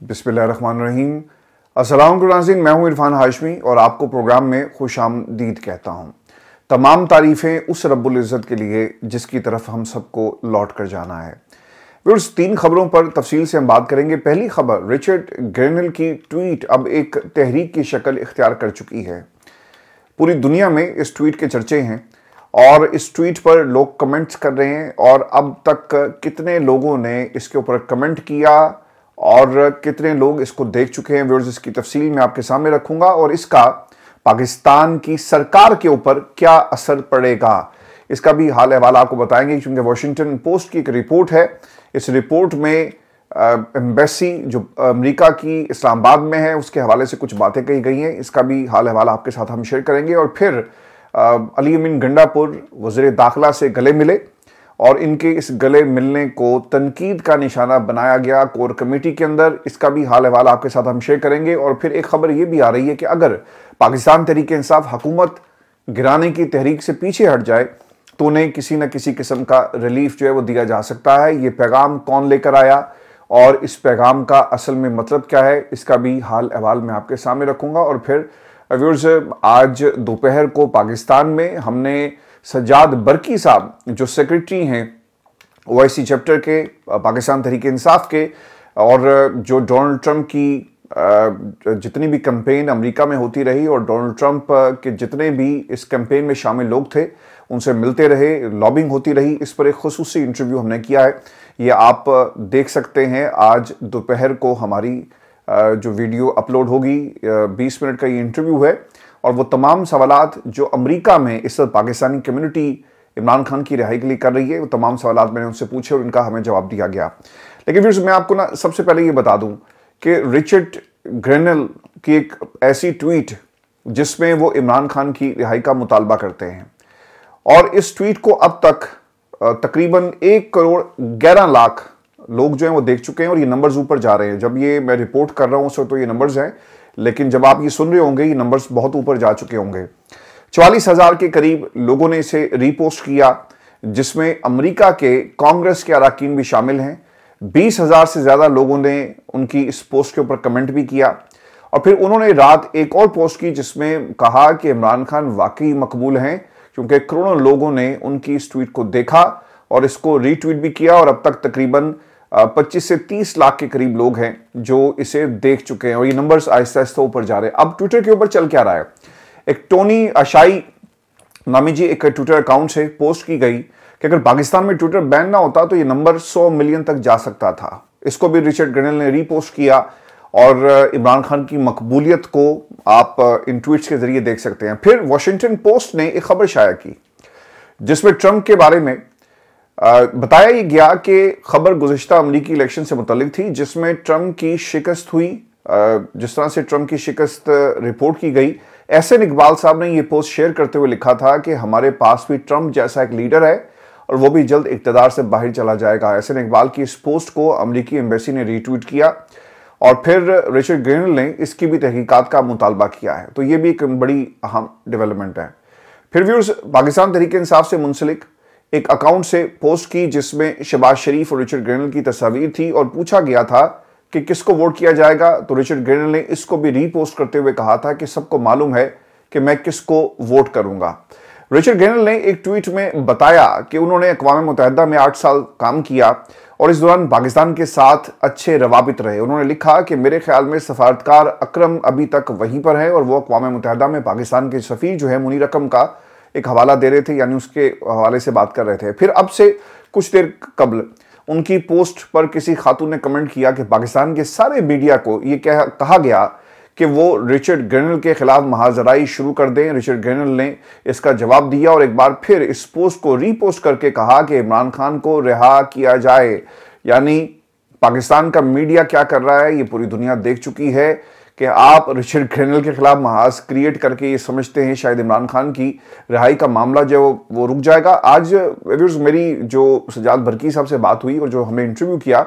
बिस्मिल्लाहिर्रहमानिर्रहीम। अस्सलाम वालेकुम नाज़रीन, मैं हूं इरफान हाशमी और आपको प्रोग्राम में खुशामदीद कहता हूं। तमाम तारीफ़ें उस रब्बुल इज़्ज़त के लिए जिसकी तरफ हम सबको लौट कर जाना है। व्यूअर्स, 3 खबरों पर तफसील से हम बात करेंगे। पहली खबर, रिचर्ड ग्रेनल की ट्वीट अब एक तहरीक की शक्ल इख्तियार कर चुकी है। पूरी दुनिया में इस ट्वीट के चर्चे हैं और इस ट्वीट पर लोग कमेंट्स कर रहे हैं और अब तक कितने लोगों ने इसके ऊपर कमेंट किया और कितने लोग इसको देख चुके हैं, व्यूअर्स, इसकी तफसील मैं आपके सामने रखूंगा और इसका पाकिस्तान की सरकार के ऊपर क्या असर पड़ेगा, इसका भी हाल अहवाल आपको बताएंगे। क्योंकि वॉशिंगटन पोस्ट की एक रिपोर्ट है, इस रिपोर्ट में एम्बेसी जो अमेरिका की इस्लामाबाद में है उसके हवाले से कुछ बातें कही गई हैं। इसका भी हाल अहवाल आपके साथ हम शेयर करेंगे। और फिर अली अमीन गंडापुर वज़ीर दाखिला से गले मिले और इनके इस गले मिलने को तनकीद का निशाना बनाया गया कोर कमेटी के अंदर। इसका भी हाल अहवाल आपके साथ हम शेयर करेंगे। और फिर एक खबर यह भी आ रही है कि अगर पाकिस्तान तहरीक इंसाफ हुकूमत गिराने की तहरीक से पीछे हट जाए तो उन्हें किसी न किसी किस्म का रिलीफ जो है वो दिया जा सकता है। ये पैगाम कौन लेकर आया और इस पैगाम का असल में मतलब क्या है, इसका भी हाल अहवाल मैं आपके सामने रखूंगा। और फिर व्यूअर्स, आज दोपहर को पाकिस्तान में हमने सज्जाद बरकी साहब जो सेक्रेटरी हैं ओआईसी चैप्टर के पाकिस्तान तहरीक इंसाफ के, और जो डोनाल्ड ट्रंप की जितनी भी कैंपेन अमेरिका में होती रही और डोनाल्ड ट्रंप के जितने भी इस कैंपेन में शामिल लोग थे उनसे मिलते रहे, लॉबिंग होती रही, इस पर एक खुसूसी इंटरव्यू हमने किया है। ये आप देख सकते हैं। आज दोपहर को हमारी जो वीडियो अपलोड होगी 20 मिनट का ये इंटरव्यू है और वो तमाम सवालात जो अमेरिका में इस वक्त पाकिस्तानी कम्युनिटी इमरान खान की रिहाई के लिए कर रही है, वो तमाम सवालात मैंने उनसे पूछे और इनका हमें जवाब दिया गया। लेकिन फिर मैं आपको ना सबसे पहले ये बता दूं कि रिचर्ड ग्रेनल की एक ऐसी ट्वीट जिसमें वो इमरान खान की रिहाई का मुतालबा करते हैं और इस ट्वीट को अब तक तकरीबन 1 करोड़ 11 लाख लोग जो हैं वो देख चुके हैं और ये नंबर्स ऊपर जा रहे हैं। जब ये मैं रिपोर्ट कर रहा हूं उस वक्त तो ये नंबर्स हैं, लेकिन जब आप ये सुन रहे होंगे ये नंबर्स बहुत ऊपर जा चुके होंगे। 44,000 के करीब लोगों ने इसे रीपोस्ट किया, जिसमें अमेरिका के कांग्रेस के अरकान भी शामिल हैं। 20,000 से ज्यादा लोगों ने उनकी इस पोस्ट के ऊपर कमेंट भी किया और फिर उन्होंने रात एक और पोस्ट की जिसमें कहा कि इमरान खान वाकई मकबूल हैं, क्योंकि करोड़ों लोगों ने उनकी इस ट्वीट को देखा और इसको रीट्वीट भी किया और अब तक तकरीबन 25 से 30 लाख के करीब लोग हैं जो इसे देख चुके हैं और ये नंबर्स आहिस्ता आहिस्ता ऊपर जा रहे हैं। अब ट्विटर के ऊपर चल क्या रहा है, एक टोनी अशाई नामी जी एक ट्विटर अकाउंट से पोस्ट की गई कि अगर पाकिस्तान में ट्विटर बैन ना होता तो ये नंबर 100 मिलियन तक जा सकता था। इसको भी रिचर्ड ग्रेनल ने रीपोस्ट किया और इमरान खान की मकबूलियत को आप इन ट्वीट्स के जरिए देख सकते हैं। फिर वॉशिंगटन पोस्ट ने एक खबर शाया की जिसमें ट्रंप के बारे में बताया ही गया कि खबर गुज़िश्ता अमरीकी इलेक्शन से मुतल्लिक थी, जिसमें ट्रंप की शिकस्त हुई। जिस तरह से ट्रंप की शिकस्त रिपोर्ट की गई, एहसन इकबाल साहब ने यह पोस्ट शेयर करते हुए लिखा था कि हमारे पास भी ट्रंप जैसा एक लीडर है और वो भी जल्द इक़्तिदार से बाहर चला जाएगा। एहसन इकबाल की इस पोस्ट को अमरीकी एम्बेसी ने रीट्वीट किया और फिर रिचर्ड ग्रेनल ने इसकी भी तहकीकात का मुतालबा किया है। तो ये भी एक बड़ी अहम डेवलपमेंट है। फिर व्यूअर्स, पाकिस्तान तहरीक इंसाफ से मुंसलिक एक अकाउंट से पोस्ट की जिसमें शहबाज शरीफ और रिचर्ड ग्रेनल की तस्वीर थी और पूछा गया था कि किसको वोट किया जाएगा। तो रिचर्ड ग्रेनल ने इसको भी रीपोस्ट करते हुए कहा था कि सबको मालूम है कि मैं किसको वोट करूंगा। रिचर्ड ग्रेनल ने एक ट्वीट में बताया कि उन्होंने अक़वाम मुत्तहिदा में 8 साल काम किया और इस दौरान पाकिस्तान के साथ अच्छे रवाबित रहे। उन्होंने लिखा कि मेरे ख्याल में सफारतकार अकरम अभी तक वहीं पर है और वो अक़वाम मुत्तहिदा में पाकिस्तान के सफ़ीर जो है मुनीर अकरम का एक हवाला दे रहे थे, यानी उसके हवाले से बात कर रहे थे। फिर अब से कुछ देर कबल उनकी पोस्ट पर किसी खातून ने कमेंट किया कि पाकिस्तान के सारे मीडिया को ये कहा गया कि वो रिचर्ड ग्रेनल के खिलाफ महाजराई शुरू कर दें। रिचर्ड ग्रेनल ने इसका जवाब दिया और एक बार फिर इस पोस्ट को रीपोस्ट करके कहा कि इमरान खान को रिहा किया जाए। यानी पाकिस्तान का मीडिया क्या कर रहा है ये पूरी दुनिया देख चुकी है कि आप रिचर्ड ग्रेनल के खिलाफ महाज क्रिएट करके ये समझते हैं शायद इमरान खान की रिहाई का मामला जो वो रुक जाएगा। आज मेरी जो सज्जाद बरकी साहब से बात हुई और जो हमने इंटरव्यू किया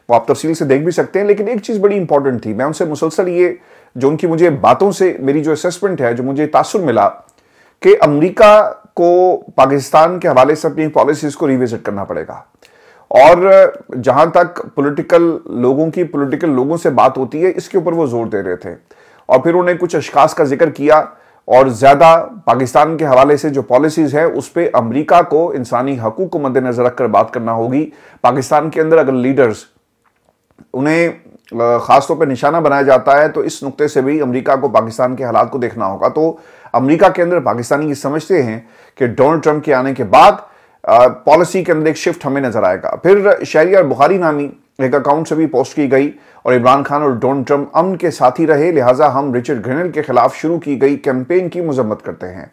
वो आप तफसील से देख भी सकते हैं, लेकिन एक चीज़ बड़ी इंपॉर्टेंट थी। मैं उनसे मुसलसल ये जो उनकी मुझे बातों से मेरी जो असेसमेंट है, जो मुझे तासुर मिला कि अमेरिका को पाकिस्तान के हवाले से अपनी पॉलिसीज़ को रिविजिट करना पड़ेगा और जहां तक पॉलिटिकल लोगों से बात होती है, इसके ऊपर वो जोर दे रहे थे। और फिर उन्होंने कुछ अशखास का जिक्र किया और ज्यादा पाकिस्तान के हवाले से जो पॉलिसीज है उस पर अमेरिका को इंसानी हकूक को मद्देनजर रखकर बात करना होगी। पाकिस्तान के अंदर अगर लीडर्स उन्हें खासतौर पर निशाना बनाया जाता है तो इस नुक्ते से भी अमेरिका को पाकिस्तान के हालात को देखना होगा। तो अमेरिका के अंदर पाकिस्तानी ये समझते हैं कि डोनाल्ड ट्रंप के आने के बाद पॉलिसी के अंदर एक शिफ्ट हमें नजर आएगा। फिर शहरियार बुखारी नामी एक अकाउंट से भी पोस्ट की गई और इमरान खान और डोनाल्ड ट्रंप अमन के साथी रहे, लिहाजा हम रिचर्ड ग्रेनेल के खिलाफ शुरू की गई कैंपेन की मजम्मत करते हैं।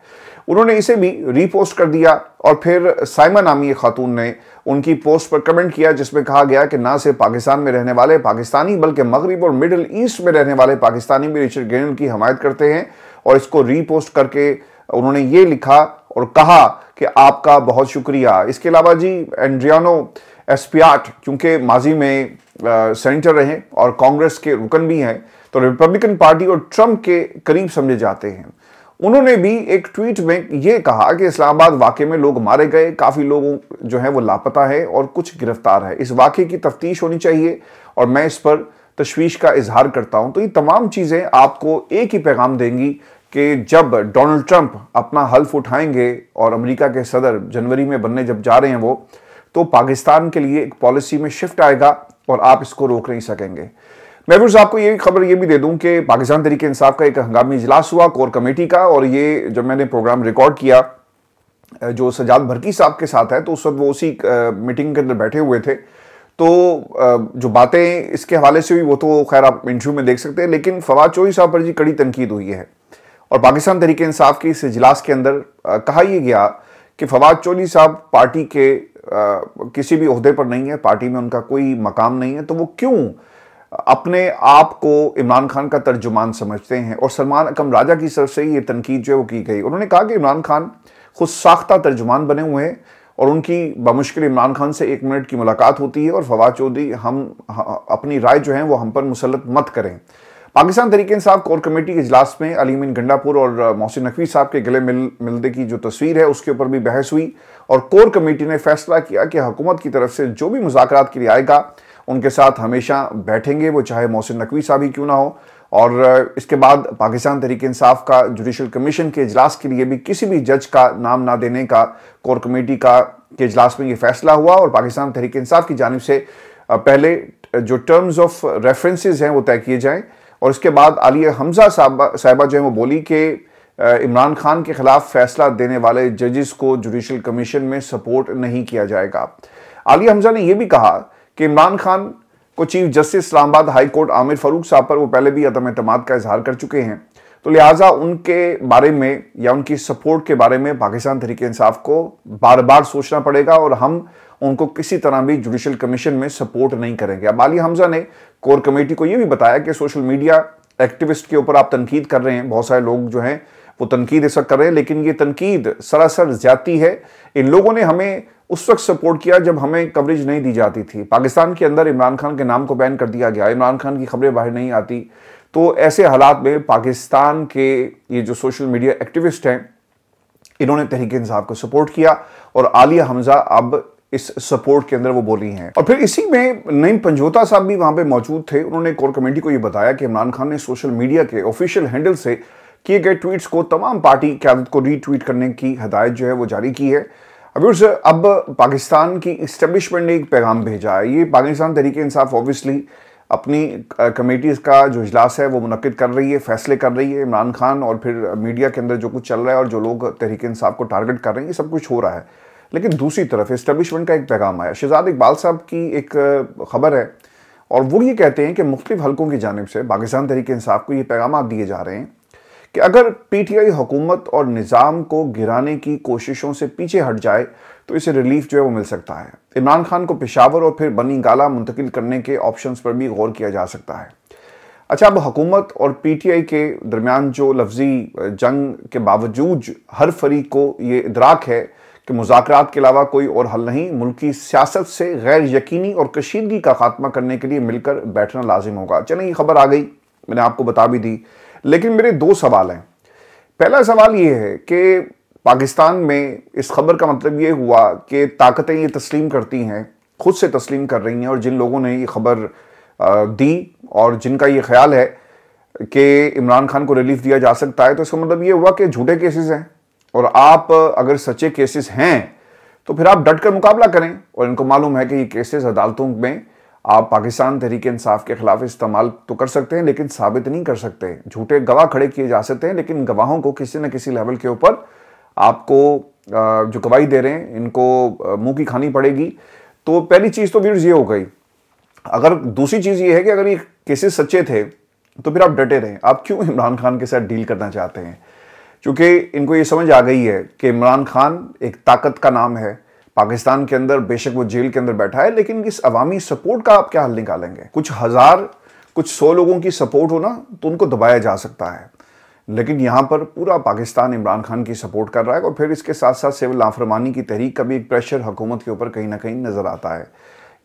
उन्होंने इसे भी रीपोस्ट कर दिया और फिर साइमा नामी एक खातून ने उनकी पोस्ट पर कमेंट किया जिसमें कहा गया कि ना सिर्फ पाकिस्तान में रहने वाले पाकिस्तानी बल्कि मगरिब और मिडिल ईस्ट में रहने वाले पाकिस्तानी भी रिचर्ड ग्रेनेल की हमायत करते हैं। और इसको रीपोस्ट करके उन्होंने ये लिखा और कहा कि आपका बहुत शुक्रिया। इसके अलावा जी एंड्रियानो एस्पियाट क्योंकि माजी में सेनेटर रहे और कांग्रेस के रुकन भी हैं तो रिपब्लिकन पार्टी और ट्रंप के करीब समझे जाते हैं, उन्होंने भी एक ट्वीट में यह कहा कि इस्लामाबाद वाकये में लोग मारे गए, काफी लोग जो है वो लापता है और कुछ गिरफ्तार है, इस वाकये की तफ्तीश होनी चाहिए और मैं इस पर तशवीश का इजहार करता हूं। तो ये तमाम चीजें आपको एक ही पैगाम देंगी कि जब डोनाल्ड ट्रंप अपना हल्फ उठाएंगे और अमेरिका के सदर जनवरी में बनने जब जा रहे हैं वो, तो पाकिस्तान के लिए एक पॉलिसी में शिफ्ट आएगा और आप इसको रोक नहीं सकेंगे। मैं भी आपको ये खबर ये भी दे दूं कि पाकिस्तान तहरीक इंसाफ का एक हंगामी इजलास हुआ कोर कमेटी का, और ये जब मैंने प्रोग्राम रिकॉर्ड किया जो सजाद भरकी साहब के साथ है तो उस वक्त वो उसी मीटिंग के अंदर बैठे हुए थे। तो जो बातें इसके हवाले से हुई वो तो खैर आप इंटरव्यू में देख सकते हैं, लेकिन फवाद चौधरी साहब पर जी कड़ी तनकीद हुई है और पाकिस्तान तहरीक इंसाफ के इस इजलास के अंदर कहा यह गया कि फवाद चौधरी साहब पार्टी के किसी भी ओहदे पर नहीं है, पार्टी में उनका कोई मकाम नहीं है, तो वो क्यों अपने आप को इमरान खान का तर्जुमान समझते हैं। और सलमान अकरम राजा की तरफ से ये तनकीद जो है वो की गई। उन्होंने कहा कि इमरान खान खुद साख्ता तर्जुमान बने हुए हैं और उनकी बमुश्किल इमरान खान से 1 मिनट की मुलाकात होती है और फवाद चौधरी हम अपनी राय जो है वो हम पर मुसल्लत मत करें। पाकिस्तान तहरीक इंसाफ कोर कमेटी के इजलास में अली अमीन गंडापुर और मोहसिन नकवी साहब के गले मिलने की जो तस्वीर है उसके ऊपर भी बहस हुई और कोर कमेटी ने फैसला किया कि हुकूमत की तरफ से जो भी मुज़ाकरात के लिए आएगा उनके साथ हमेशा बैठेंगे, वो चाहे मोहसिन नकवी साहब ही क्यों ना हो। और इसके बाद पाकिस्तान तहरीक इंसाफ का जुडिशल कमीशन के इजलास के लिए भी किसी भी जज का नाम ना देने का कोर कमेटी के इजलास में ये फैसला हुआ और पाकिस्तान तहरीक इंसाफ की जानिब से पहले जो टर्म्स ऑफ रेफरेंसेज हैं वो तय किए जाएं और इसके बाद आलिया हमजा साहिबा जो है वो बोली कि इमरान खान के खिलाफ फैसला देने वाले जजेस को जुडिशल कमीशन में सपोर्ट नहीं किया जाएगा। आलिया हमजा ने यह भी कहा कि इमरान खान को chief justice Islamabad high court Aamir Farooq साहब पर वो पहले भी अदम एतमाद का इजहार कर चुके हैं, तो लिहाजा उनके बारे में या उनकी सपोर्ट के बारे में पाकिस्तान तहरीक इंसाफ को बार बार सोचना पड़ेगा और हम उनको किसी तरह भी जुडिशल कमीशन में सपोर्ट नहीं करेंगे। अब आलिया हमजा ने कोर कमेटी को यह भी बताया कि सोशल मीडिया एक्टिविस्ट के ऊपर आप तनकीद कर रहे हैं, बहुत सारे लोग जो हैं वो तनकीद इस वक्त कर रहे हैं, लेकिन ये तनकीद सरासर ज्यादती है। इन लोगों ने हमें उस वक्त सपोर्ट किया जब हमें कवरेज नहीं दी जाती थी। पाकिस्तान के अंदर इमरान खान के नाम को बैन कर दिया गया, इमरान खान की खबरें बाहर नहीं आती, तो ऐसे हालात में पाकिस्तान के ये जो सोशल मीडिया एक्टिविस्ट हैं इन्होंने तहरीक इंसाफ को सपोर्ट किया और आलिया हमजा अब इस सपोर्ट के अंदर वो बोली हैं। और फिर इसी में नईम पंजोता साहब भी वहां पे मौजूद थे। उन्होंने कोर कमेटी को ये बताया कि इमरान खान ने सोशल मीडिया के ऑफिशियल हैंडल से किए गए ट्वीट्स को तमाम पार्टी क़यादत को रीट्वीट करने की हदायत जो है वो जारी की है। अब पाकिस्तान की इस्टेब्लिशमेंट ने एक पैगाम भेजा है। ये पाकिस्तान तहरीक इंसाफ ऑब्वियसली अपनी कमेटीज का जो इजलास है वो मुनक्किद कर रही है, फैसले कर रही है। इमरान खान और फिर मीडिया के अंदर जो कुछ चल रहा है और जो लोग तहरीक इंसाफ को टारगेट कर रहे हैं, ये सब कुछ हो रहा है, लेकिन दूसरी तरफ इस्टेब्लिशमेंट का एक पैगाम आया। शहजाद इकबाल साहब की एक खबर है और वो ये कहते हैं कि मुख्तलिफ हलकों की जानिब से पाकिस्तान तहरीक इंसाफ को ये पैगाम दिए जा रहे हैं कि अगर पीटीआई हुकूमत और निज़ाम को गिराने की कोशिशों से पीछे हट जाए तो इसे रिलीफ जो है वो मिल सकता है। इमरान खान को पेशावर और फिर बनी गाला मुंतकिल करने के ऑप्शंस पर भी गौर किया जा सकता है। अच्छा, अब हुकूमत और पीटीआई के दरमियान जो लफ्जी जंग के बावजूद हर फरीक को ये इदराक है कि मुज़ाकरात के अलावा कोई और हल नहीं, मुल्की सियासत से गैर यकीनी और कशीदगी का खात्मा करने के लिए मिलकर बैठना लाजिम होगा। चलें, ये खबर आ गई, मैंने आपको बता भी दी, लेकिन मेरे 2 सवाल हैं। पहला सवाल ये है कि पाकिस्तान में इस खबर का मतलब ये हुआ कि ताकतें ये तस्लीम करती हैं, खुद से तस्लीम कर रही हैं, और जिन लोगों ने ये खबर दी और जिनका ये ख्याल है कि इमरान खान को रिलीफ दिया जा सकता है, तो इसका मतलब ये हुआ कि झूठे केसेस हैं। और आप अगर सच्चे केसेस हैं तो फिर आप डट कर मुकाबला करें। और इनको मालूम है कि ये केसेस अदालतों में आप पाकिस्तान तहरीक इंसाफ के खिलाफ इस्तेमाल तो कर सकते हैं, लेकिन साबित नहीं कर सकते। झूठे गवाह खड़े किए जा सकते हैं, लेकिन गवाहों को किसी न किसी लेवल के ऊपर आपको जो गवाही दे रहे हैं इनको मुंह की खानी पड़ेगी। तो पहली चीज तो व्यूअर्स ये हो गई। अगर दूसरी चीज ये है कि अगर ये केसेस सच्चे थे तो फिर आप डटे रहें। आप क्यों इमरान खान के साथ डील करना चाहते हैं? क्योंकि इनको ये समझ आ गई है कि इमरान खान एक ताकत का नाम है पाकिस्तान के अंदर। बेशक वो जेल के अंदर बैठा है, लेकिन इस अवामी सपोर्ट का आप क्या हल निकालेंगे? कुछ हजार, कुछ 100 लोगों की सपोर्ट हो ना तो उनको दबाया जा सकता है, लेकिन यहां पर पूरा पाकिस्तान इमरान खान की सपोर्ट कर रहा है। और फिर इसके साथ साथ सिविल नाफरमानी की तहरीक का भी एक प्रेशर हुकूमत के ऊपर कहीं ना कहीं नजर आता है।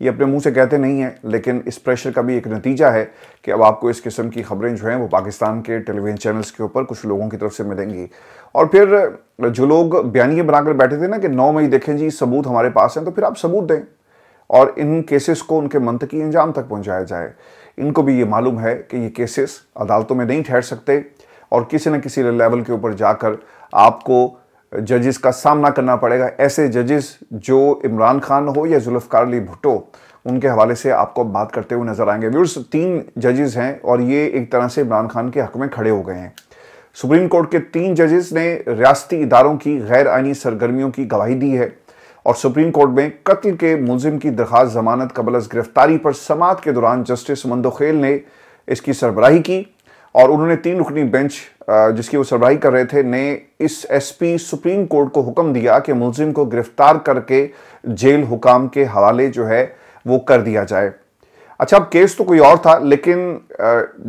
ये अपने मुंह से कहते नहीं है, लेकिन इस प्रेशर का भी एक नतीजा है कि अब आपको इस किस्म की खबरें जो हैं वो पाकिस्तान के टेलीविजन चैनल्स के ऊपर कुछ लोगों की तरफ से मिलेंगी। और फिर जो लोग बयानिए बनाकर बैठे थे ना कि 9 मई देखें जी सबूत हमारे पास हैं, तो फिर आप सबूत दें और इन केसेस को उनके मंतकी अंजाम तक पहुंचाया जाए। इनको भी ये मालूम है कि ये केसेस अदालतों में नहीं ठहर सकते और किसी न किसी लेवल के ऊपर जाकर आपको जजेस का सामना करना पड़ेगा। ऐसे जजेस जो इमरान खान हो या जुल्फकार अली भुट्टो, उनके हवाले से आपको बात करते हुए नजर आएंगे। व्यूअर्स 3 जजेस हैं और ये एक तरह से इमरान खान के हक में खड़े हो गए हैं। सुप्रीम कोर्ट के 3 जजेस ने रियासती इदारों की गैर आईनी सरगर्मियों की गवाही दी है और सुप्रीम कोर्ट में कत्ल के मुलजिम की दरखास्त जमानत कबल अज़ गिरफ्तारी पर समाअत के दौरान जस्टिस मंदोखेल ने इसकी सरबराही की। और उन्होंने 3 रुकनी बेंच जिसकी वो सरबराही कर रहे थे ने इस एसपी सुप्रीम कोर्ट को हुक्म दिया कि मुलजिम को गिरफ्तार करके जेल हुकाम के हवाले जो है वो कर दिया जाए। अच्छा, अब केस तो कोई और था, लेकिन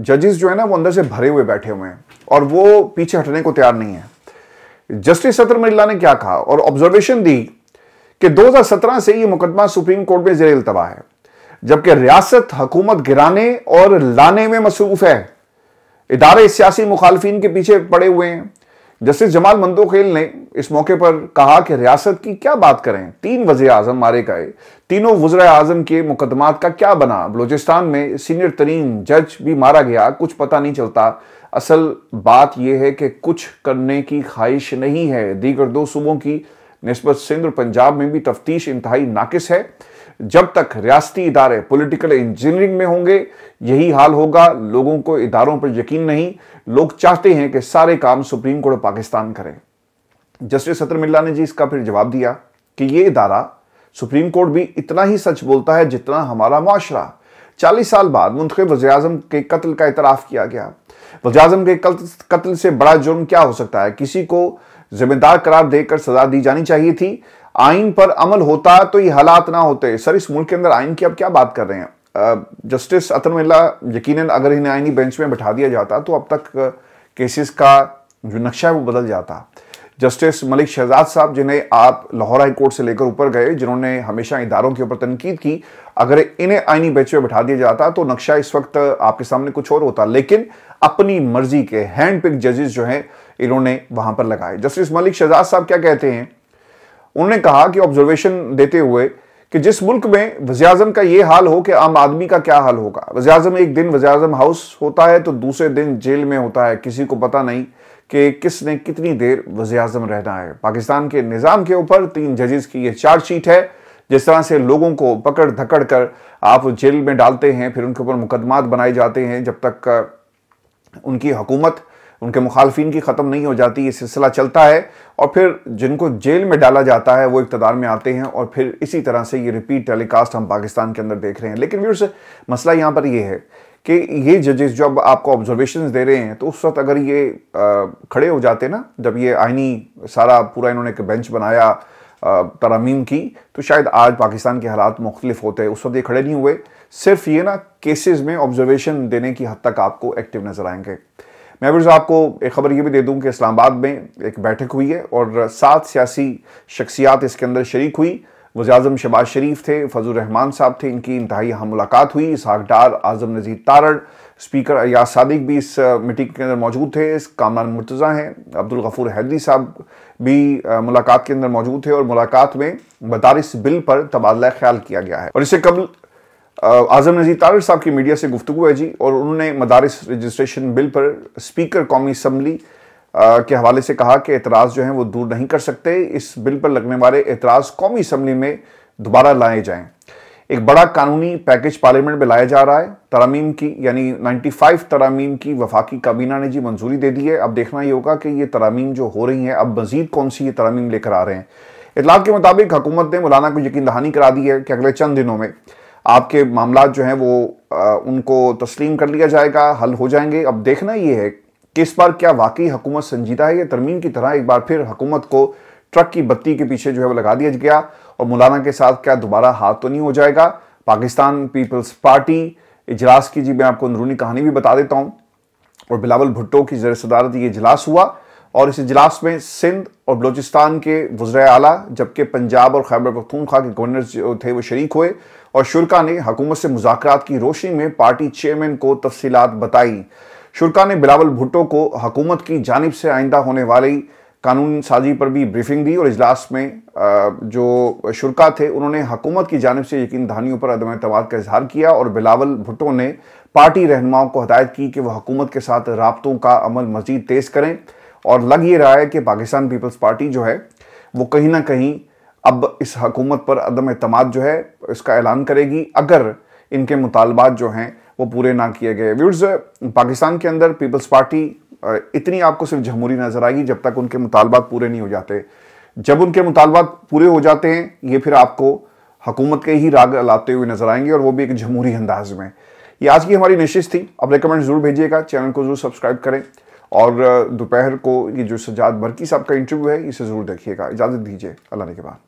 जजेस जो है ना वो अंदर से भरे हुए बैठे हुए हैं और वो पीछे हटने को तैयार नहीं है। जस्टिस अतर मिल्ला ने क्या कहा और ऑब्जर्वेशन दी कि 2017 से ये मुकदमा सुप्रीम कोर्ट में जेर इल्तवा है, जबकि रियासत हुकूमत गिराने और लाने में मसरूफ है। इदारे सियासी मुखालफिन के पीछे पड़े हुए हैं। जस्टिस जमाल मंदोखेल ने इस मौके पर कहा कि रियासत की क्या बात करें, 3 वज़ीर आज़म मारे गए, तीनों वज़ीर आज़म के मुकदमात का क्या बना, बलूचिस्तान में सीनियर तरीन जज भी मारा गया, कुछ पता नहीं चलता। असल बात यह है कि कुछ करने की ख्वाहिश नहीं है। दीगर 2 सूबों की निस्बत सिंध और पंजाब में भी तफ्तीश इंतहाई नाकिस है। जब तक रियासती इदारे पॉलिटिकल इंजीनियरिंग में होंगे यही हाल होगा। लोगों को इदारों पर यकीन नहीं, लोग चाहते हैं कि सारे काम सुप्रीम कोर्ट पाकिस्तान करे। जस्टिस अतर मिल्ला ने जी इसका फिर जवाब दिया कि ये इदारा सुप्रीम कोर्ट भी इतना ही सच बोलता है जितना हमारा मुआशरा। 40 साल बाद मुंतखब वज़ीर आज़म के कत्ल का इतराफ किया गया। वज़ीर आज़म के कत्ल से बड़ा जुर्म क्या हो सकता है? किसी को जिम्मेदार करार देकर सजा दी जानी चाहिए थी। आइन पर अमल होता तो ये हालात ना होते। सर, इस मुल्क के अंदर आइन की अब क्या बात कर रहे हैं? जस्टिस अतर मिल्ला यकीनन अगर इन्हें आइनी बेंच में बैठा दिया जाता तो अब तक केसेस का जो नक्शा है वो बदल जाता। जस्टिस मलिक शहजाद साहब, जिन्हें आप लाहौर हाई कोर्ट से लेकर ऊपर गए, जिन्होंने हमेशा इदारों के ऊपर तनकीद की, अगर इन्हें आइनी बेंच में बैठा दिया जाता तो नक्शा इस वक्त आपके सामने कुछ और होता। लेकिन अपनी मर्जी के हैंड पिक जजेस जो हैं इन्होंने वहां पर लगाए। जस्टिस मलिक शहजाद साहब क्या कहते हैं? उन्होंने कहा कि ऑब्जर्वेशन देते हुए कि जिस मुल्क में वज़ीर आज़म का ये हाल हो कि आम आदमी का क्या हाल होगा। वज़ीर आज़म एक दिन वज़ीर आज़म हाउस होता है तो दूसरे दिन जेल में होता है। किसी को पता नहीं कि किसने कितनी देर वज़ीर आज़म रहना है। पाकिस्तान के निज़ाम के ऊपर 3 जजेस की ये चार्जशीट है। जिस तरह से लोगों को पकड़ धकड़ कर आप जेल में डालते हैं, फिर उनके ऊपर मुकदमात बनाए जाते हैं, जब तक उनकी हुकूमत उनके मुखालफिन की ख़त्म नहीं हो जाती, ये सिलसिला चलता है। और फिर जिनको जेल में डाला जाता है वो इक़्तिदार में आते हैं और फिर इसी तरह से ये रिपीट टेलीकास्ट हम पाकिस्तान के अंदर देख रहे हैं। लेकिन व्यूअर्स, मसला यहाँ पर ये है कि ये जजेस जो अब आपको ऑब्जर्वेशन दे रहे हैं, तो उस वक्त अगर ये खड़े हो जाते ना, जब ये आइनी सारा पूरा इन्होंने एक बेंच बनाया तरमीम की, तो शायद आज पाकिस्तान के हालात मुख्तलिफ होते हैं। उस वक्त ये खड़े नहीं हुए। सिर्फ ये ना केसेस में ऑब्जर्वेशन देने की हद तक आपको एक्टिव नजर आएंगे। मैं भी आपको एक खबर ये भी दे दूं कि इस्लामाबाद में एक बैठक हुई है और 7 सियासी शख्सियात इसके अंदर शरीक हुई। वज़ीर-ए-आज़म शहबाज शरीफ थे, फजल रहमान साहब थे, इनकी इंतहाई अहम मुलाकात हुई। इसहाक डार, आज़म नज़ीर तारड़, स्पीकर अयाज सादिक भी इस मीटिंग के अंदर मौजूद थे। कामरान मुर्तज़ा हैं, अब्दुल गफूर हैदरी साहब भी मुलाकात के अंदर मौजूद थे और मुलाकात में मदारिस बिल पर तबादला ख्याल किया गया है। और इससे कबल आज़म नज़ीर तारड़ साहब की मीडिया से गुफ्तगू है जी, और उन्होंने मदारिस रजिस्ट्रेशन बिल पर स्पीकर कौमी असम्बली के हवाले से कहा कि एतराज़ जो हैं वो दूर नहीं कर सकते, इस बिल पर लगने वाले एतराज़ कौमी असम्बली में दोबारा लाए जाएं। एक बड़ा कानूनी पैकेज पार्लियामेंट में लाया जा रहा है। तरामीम की यानी 95 तरामीम की वफाकी काबीना ने जी मंजूरी दे दी है। अब देखना ही होगा कि ये तरामीम जो हो रही हैं अब मजीद कौन सी ये तरामीम लेकर आ रहे हैं। इतलाक़ के मुताबिक हुकूमत ने मौलाना को यकीन दहानी करा दी है कि अगले चंद दिनों में आपके मामला जो हैं वो उनको तस्लीम कर लिया जाएगा, हल हो जाएंगे। अब देखना ये है कि इस बार क्या वाकई हुकूमत संजीदा है या तरमीम की तरह एक बार फिर हुकूमत को ट्रक की बत्ती के पीछे जो है वो लगा दिया गया और मौलाना के साथ क्या दोबारा हाथ तो नहीं हो जाएगा। पाकिस्तान पीपल्स पार्टी इजलास की जी मैं आपको अंदरूनी कहानी भी बता देता हूँ। और बिलावल भुट्टो की ज़र सदारत ये इजलास हुआ और इस इजलास में सिंध और बलूचिस्तान के वज़ीर आला जबकि पंजाब और खैबर पख्तूनख्वा के गवर्नर जो थे वो शरीक हुए और शुरा ने हुकूमत से मुज़ाकरात की रोशनी में पार्टी चेयरमैन को तफसीलात बताई। शुरा ने बिलावल भुट्टो को हुकूमत की जानिब से आइंदा होने वाली कानून साजी पर भी ब्रीफिंग दी और इजलास में जो शुरा थे उन्होंने हुकूमत की जानिब से यकीन दहानियों पर अदम एतमाद का इजहार किया और बिलावल भुट्टो ने पार्टी रहनुमाओं को हदायत की कि वह हुकूमत के साथ राब्तों का अमल मजीद तेज़ करें। और लग ये रहा है कि पाकिस्तान पीपल्स पार्टी जो है वो कहीं ना कहीं अब इस हुकूमत पर अदम एतमाद जो है इसका ऐलान करेगी अगर इनके मुतालबात जो हैं वो पूरे ना किए गए। व्यूअर्स, पाकिस्तान के अंदर पीपल्स पार्टी इतनी आपको सिर्फ जमहूरी नजर आएगी जब तक उनके मुतालबात पूरे नहीं हो जाते। जब उनके मुतालबात पूरे हो जाते हैं ये फिर आपको हुकूमत के ही राग लाते हुए नजर आएंगे और वो भी एक जमहूरी अंदाज में। ये आज की हमारी नशिस्त थी। अपने कमेंट जरूर भेजिएगा, चैनल को जरूर सब्सक्राइब करें और दोपहर को ये जो सज्जाद बरकी साहब का इंटरव्यू है इसे जरूर देखिएगा। इजाज़त दीजिए, अल्लाह ने के बाद।